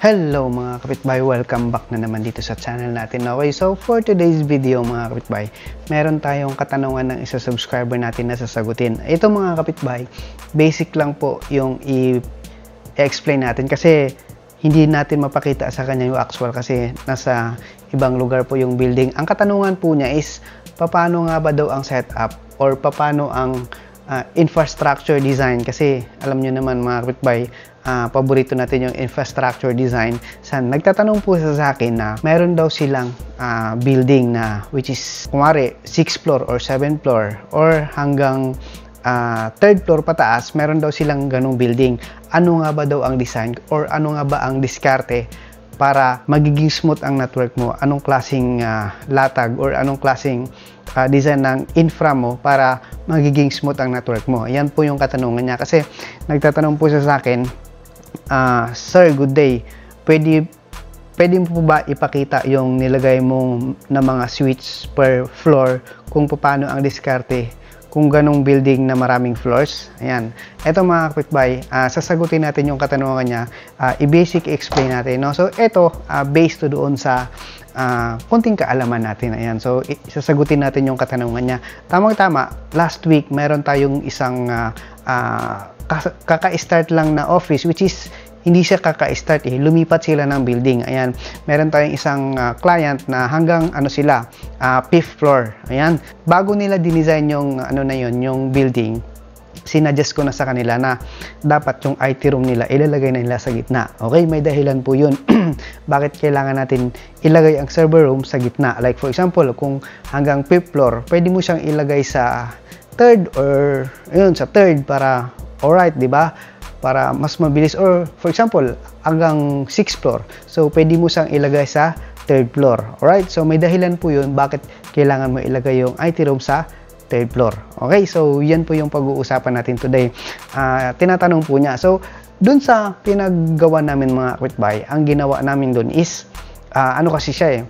Hello mga kapitbahay, welcome back na naman dito sa channel natin. Okay, so for today's video mga kapitbahay, meron tayong katanungan ng isa subscriber natin na sasagutin. Ito mga kapitbahay, basic lang po yung i-explain natin kasi hindi natin mapakita sa kanya yung actual kasi nasa ibang lugar po yung building. Ang katanungan po niya is, paano nga ba daw ang setup or paano ang infrastructure design? Kasi alam nyo naman mga kapitbahay, paborito natin yung infrastructure design. Nagtatanong po sa akin na meron daw silang building na which is kumari 6th floor or 7th floor or hanggang 3rd floor pataas, meron daw silang ganung building. Ano nga ba daw ang design or ano nga ba ang diskarte para magiging smooth ang network mo? Anong klaseng latag or anong klaseng design ng infra mo para magiging smooth ang network mo? Yan po yung katanungan niya kasi nagtatanong po siya sa akin, Sir, good day. Pwede mo po ba ipakita yung nilagay mong na mga switch per floor kung paano ang diskarte kung ganong building na maraming floors? Ayan. Ito mga kapitbahay, sasagutin natin yung katanungan niya. I-basic explain natin. No? So, ito, based to doon sa konting kaalaman natin. Ayan. So, sasagutin natin yung katanungan niya. Tamang-tama, last week, meron tayong isang kaka-start lang na office, which is hindi siya kaka-start lumipat sila ng building. Ayan, meron tayong isang client na hanggang 5th floor. Ayan, bago nila dinesign yung yung building, sinadjust ko na sa kanila na dapat yung IT room nila ilalagay na nila sa gitna. Okay, may dahilan po yun. Bakit kailangan natin ilagay ang server room sa gitna? Like for example, kung hanggang 5th floor, pwede mo siyang ilagay sa 3rd or sa 3rd para alright, di ba? Para mas mabilis. Or for example, hanggang 6th floor. So, pwede mo siyang ilagay sa 3rd floor. Alright? So, may dahilan po yun bakit kailangan mo ilagay yung IT room sa 3rd floor. Okay? So, yan po yung pag-uusapan natin today. Tinatanong po niya. So, dun sa pinaggawa namin mga kapitbahay, ang ginawa namin dun is, kasi siya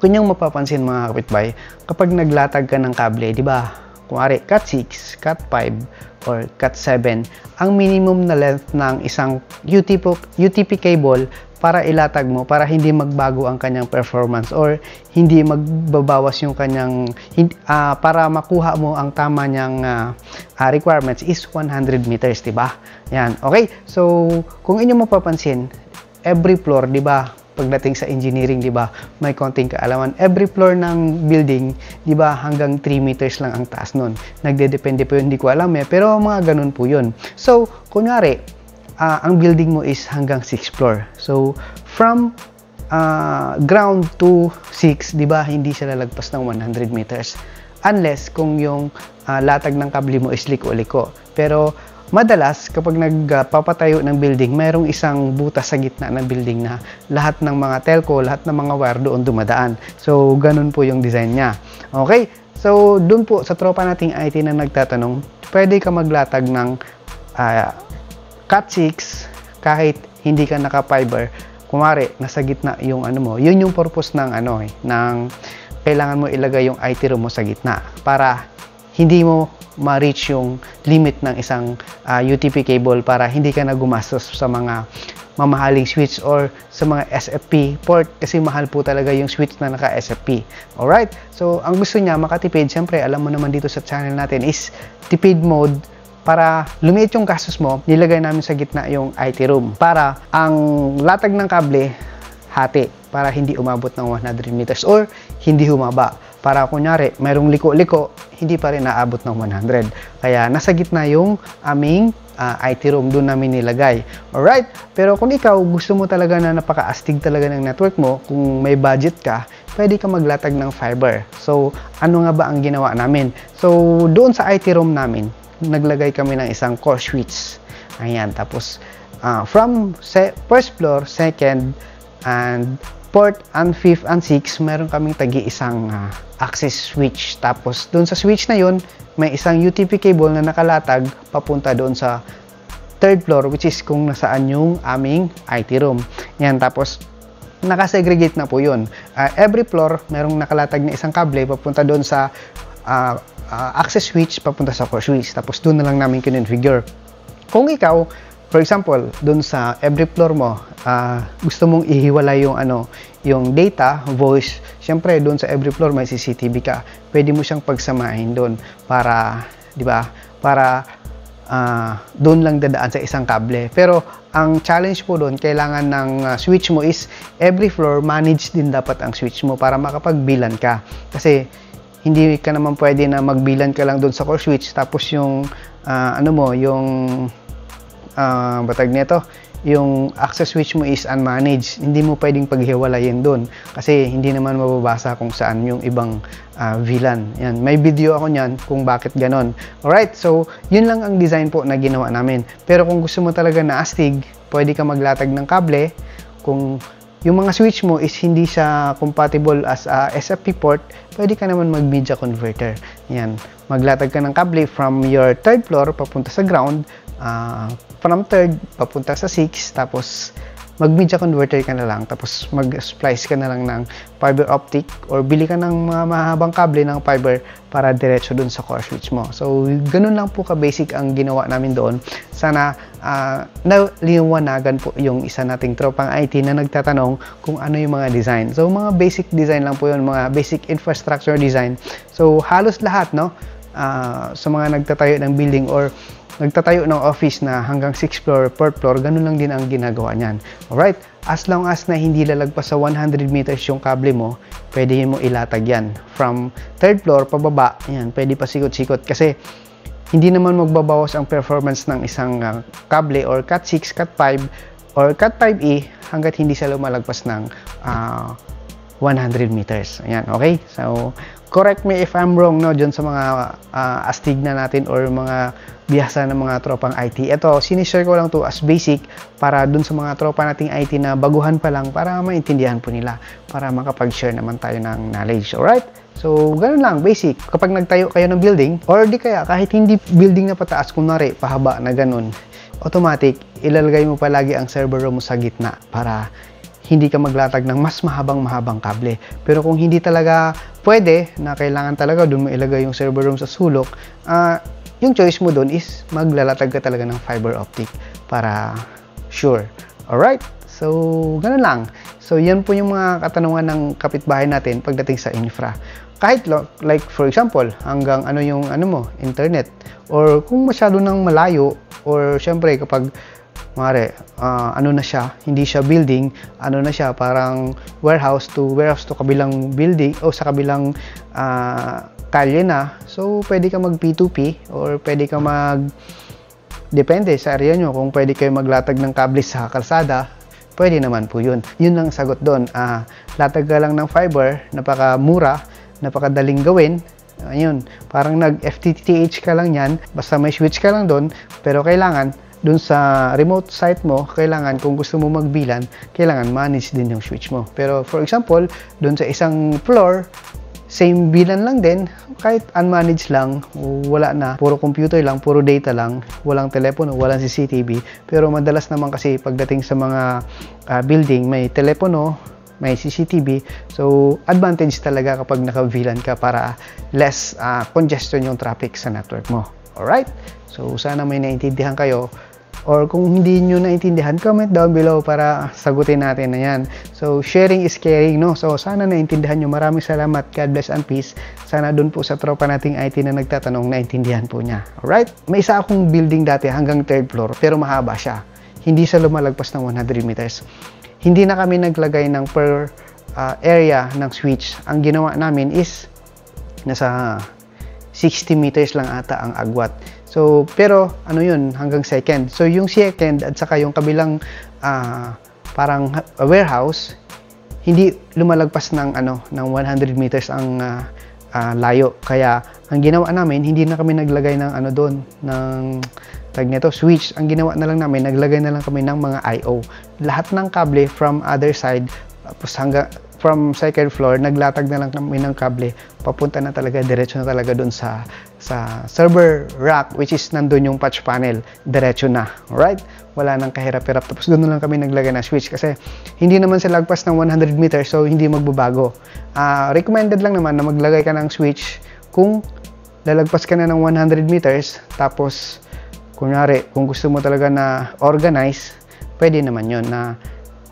kung yung mapapansin mga kapitbahay, kapag naglatag ka ng kable, di ba? Kumari, Cat 6, Cat 5, or Cat 7, ang minimum na length ng isang UTP cable para ilatag mo, para hindi magbago ang kanyang performance or hindi magbabawas yung kanyang, para makuha mo ang tama niyang requirements is 100 meters, diba? Yan, okay? So, kung inyo mapapansin, every floor, diba? Pagdating sa engineering, di ba, may konting kaalaman. Every floor ng building, di ba, hanggang 3 meters lang ang taas nun. Nagdedepende po yun, hindi ko alam pero mga ganun po yun. So, kunyari, ang building mo is hanggang 6th floor. So, from ground to 6, di ba, hindi siya lalagpas ng 100 meters. Unless kung yung latag ng kable mo is liko-liko. Pero, madalas, kapag nagpapatayo ng building, mayroong isang butas sa gitna ng building na lahat ng mga telco, lahat ng mga wire doon dumadaan. So, ganun po yung design niya. Okay? So, doon po sa tropa nating IT na nagtatanong, pwede ka maglatag ng Cat 6 kahit hindi ka naka-fiber. Kumari, nasa gitna yung mo. Yun yung purpose ng ng kailangan mo ilagay yung IT room mo sa gitna para hindi mo ma-reach yung limit ng isang UTP cable para hindi ka na gumastos sa mga mamahaling switch or sa mga SFP port kasi mahal po talaga yung switch na naka-SFP. Alright? So, ang gusto niya makatipid, syempre, alam mo naman dito sa channel natin is tipid mode. Para lumiit yung gastos mo, nilagay namin sa gitna yung IT room para ang latag ng kable hati para hindi umabot ng 100 meters or hindi humaba. Para kunyari, mayroong liko-liko, hindi pa rin naabot ng 100. Kaya nasa gitna yung aming IT room, doon namin nilagay. Alright? Pero kung ikaw gusto mo talaga na napaka-astig talaga ng network mo, kung may budget ka, pwede ka maglatag ng fiber. So, ano nga ba ang ginawa namin? So, doon sa IT room namin, naglagay kami ng isang core switch. Ayan. Tapos, from first floor, second, and 4th and 5th and 6th, meron kaming tagi-isang access switch. Tapos, doon sa switch na yun, may isang UTP cable na nakalatag papunta doon sa 3rd floor, which is kung nasaan yung aming IT room. Yan, tapos, nakasegregate na po yun. Every floor, merong nakalatag na isang kable papunta doon sa access switch, papunta sa core switch. Tapos, doon na lang namin kinonfigure. Kung ikaw, For example, dun sa every floor mo, gusto mong ihiwala yung yung data, voice, syempre dun sa every floor may CCTV ka. Pwede mo siyang pagsamahin dun para, di ba? Para doon lang dadaan sa isang kable. Pero ang challenge po doon, kailangan ng switch mo is every floor manage din dapat ang switch mo para makapagbilan ka. Kasi hindi ka naman pwede na magbilan ka lang doon sa core switch tapos yung batag nito, yung access switch mo is unmanaged. Hindi mo pwedeng paghiwalayin doon kasi hindi naman mababasa kung saan yung ibang VLAN. Yan, may video ako niyan kung bakit ganon. Alright, so yun lang ang design po na ginawa namin. Pero kung gusto mo talaga na astig, pwede ka maglatag ng kable. Kung yung mga switch mo is hindi siya compatible as a SFP port, pwede ka naman mag media converter. Yan, maglatag ka ng kable from your third floor papunta sa ground, from third papunta sa 6, tapos mag media converter ka na lang, tapos mag splice ka na lang ng fiber optic or bili ka ng mga mahabang kable ng fiber para diretso dun sa core switch mo. So ganun lang po ka basic ang ginawa namin doon. Sana naliwanagan po yung isa nating tropang IT na nagtatanong kung ano yung mga design. So mga basic design lang po yun, mga basic infrastructure design. So halos lahat, no, sa mga nagtatayo ng building or nagtatayo ng office na hanggang 6th floor, 4th floor, ganun lang din ang ginagawa niyan. Alright? As long as na hindi lalagpas sa 100 meters yung kable mo, pwede mo ilatag yan. From 3rd floor pababa, yan, pwede pa sikot-sikot kasi hindi naman magbabawas ang performance ng isang kable or Cat 6, Cat 5 or Cat 5e hanggat hindi siya lumalagpas ng 100 meters. Ayan, okay? So, correct me if I'm wrong, no, dyan sa mga astig na natin or mga bihasa ng mga tropang IT. Ito, sinishare ko lang to as basic para dun sa mga tropa nating IT na baguhan pa lang para maintindihan po nila, para makapag-share naman tayo ng knowledge. Alright? So, ganun lang, basic. Kapag nagtayo kayo ng building, or di kaya kahit hindi building na pataas, kunwari, pahaba na ganun, automatic, ilalagay mo palagi ang server room mo sa gitna para hindi ka maglatag ng mas mahabang kable. Pero kung hindi talaga pwede, na kailangan talaga doon mo ilagay yung server room sa sulok, yung choice mo doon is maglalatag ka talaga ng fiber optic para sure. Alright? So, ganun lang. So, yan po yung mga katanungan ng kapitbahay natin pagdating sa infra. Kahit like for example, hanggang yung internet, or kung masyado nang malayo, or syempre kapag na siya, hindi siya building, na siya, parang warehouse to kabilang building o sa kabilang kalye na. So, pwede ka mag P2P or pwede ka depende sa area nyo, kung pwede kayo maglatag ng kable sa kalsada, pwede naman po yun. Yun lang sagot doon. Latag ka lang ng fiber, napakamura, napakadaling gawin. Ayun, parang nag-FTTH ka lang yan, basta may switch ka lang doon, pero kailangan dun sa remote site mo, kailangan kung gusto mo magbilan, kailangan manage din yung switch mo. Pero for example, dun sa isang floor, same bilan lang din, kahit unmanaged lang, wala na, puro computer lang, puro data lang, walang telepono, walang CCTV. Pero madalas naman kasi pagdating sa mga building, may telepono, may CCTV. So, advantage talaga kapag naka-VLAN ka para less congestion yung traffic sa network mo. Alright? So, sana may naintindihan kayo. Or kung hindi nyo naintindihan, comment down below para sagutin natin na yan. So, sharing is caring, no? So, sana naintindihan nyo. Maraming salamat. God bless and peace. Sana dun po sa tropa nating IT na nagtatanong, naintindihan po niya. Alright? May isa akong building dati hanggang 3rd floor, pero mahaba siya. Hindi siya lumalagpas ng 100 meters. Hindi na kami naglagay ng per area ng switch. Ang ginawa namin is nasa 60 meters lang ata ang agwat. So, pero yun, hanggang 2nd. So, yung 2nd at saka yung kabilang parang warehouse, hindi lumalagpas ng ng 100 meters ang layo. Kaya ang ginawa namin, hindi na kami naglagay ng doon ng switch. Ang ginawa na lang namin, naglagay na lang kami ng mga I/O. Lahat ng kable from other side, tapos hanggang from 2nd floor, naglatag na lang kami ng kable, papunta na talaga, diretso na talaga doon sa server rack, which is nandun yung patch panel, diretso na. Alright? Wala nang kahirap-hirap. Tapos doon na lang kami naglagay ng switch kasi hindi naman sa lagpas ng 100 meters, so hindi magbabago. Recommended lang naman na maglagay ka ng switch kung lalagpas ka na ng 100 meters, tapos kunyari, kung gusto mo talaga na organize, pwede naman yun na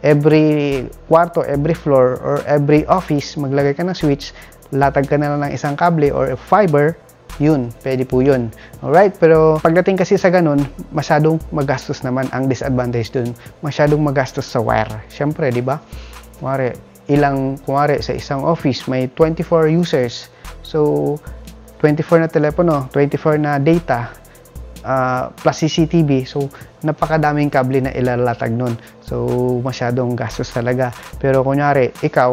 every kwarto, every floor, or every office, maglagay ka ng switch, latag ka na lang ng isang kable or fiber, yun, pwede po yun. Alright, pero pagdating kasi sa ganun, masyadong magastos naman ang disadvantage dun. Masyadong magastos sa wire. Siyempre, di ba? Kuwari, sa isang office, may 24 users. So, 24 na telepono, 24 na data, plus CCTV. So, napakadaming kable na ilalatag nun. So, masyadong gastos talaga. Pero kunyari, ikaw,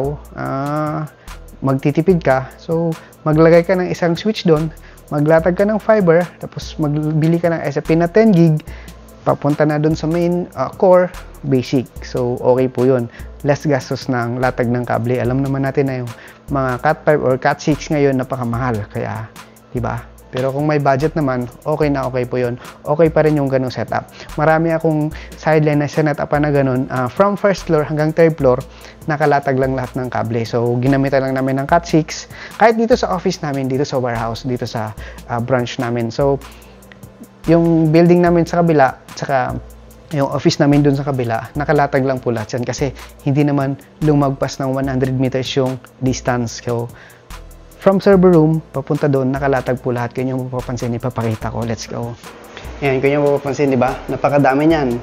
magtitipid ka. So, maglagay ka ng isang switch doon, maglatag ka ng fiber, tapos magbili ka ng SFP na 10 gig, papunta na doon sa main core, basic. So, okay po yun. Less gastos ng latag ng kable. Alam naman natin na yung mga Cat5 or Cat6 ngayon, napakamahal. Kaya, diba? Pero kung may budget naman, okay na okay po yun. Okay pa rin yung ganung setup. Marami akong sideline na sinetapan na ganun. From first floor hanggang third floor, nakalatag lang lahat ng kable. So, ginamitan lang namin ng Cat6. Kahit dito sa office namin, dito sa warehouse, dito sa branch namin. So, yung building namin sa kabila, tsaka yung office namin dun sa kabila, nakalatag lang po lahat yan. Kasi hindi naman lumagpas ng 100 meters yung distance. So, from server room, papunta doon, nakalatag po lahat. Kaya nyo mapapansin, ipapakita ko. Let's go. Ayan, kaya nyo mapapansin, di ba? Napakadami niyan.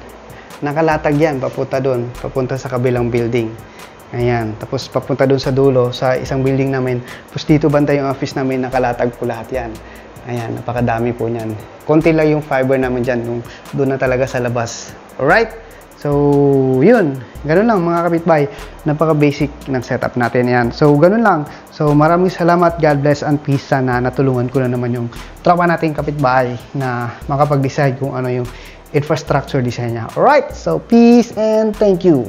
Nakalatag yan, papunta doon, papunta sa kabilang building. Ayan, tapos papunta doon sa dulo, sa isang building namin. Tapos dito bantay yung office namin, nakalatag po lahat yan. Ayan, napakadami po niyan. Konti lang yung fiber namin dyan, doon na talaga sa labas. Alright? So, yun. Ganun lang mga kapitbahay. Napaka-basic ng setup natin yan. So, ganun lang. So, maraming salamat. God bless and peace. Sana natulungan ko na naman yung tropa nating kapitbahay na makapag-decide kung ano yung infrastructure design niya. Alright. So, peace and thank you.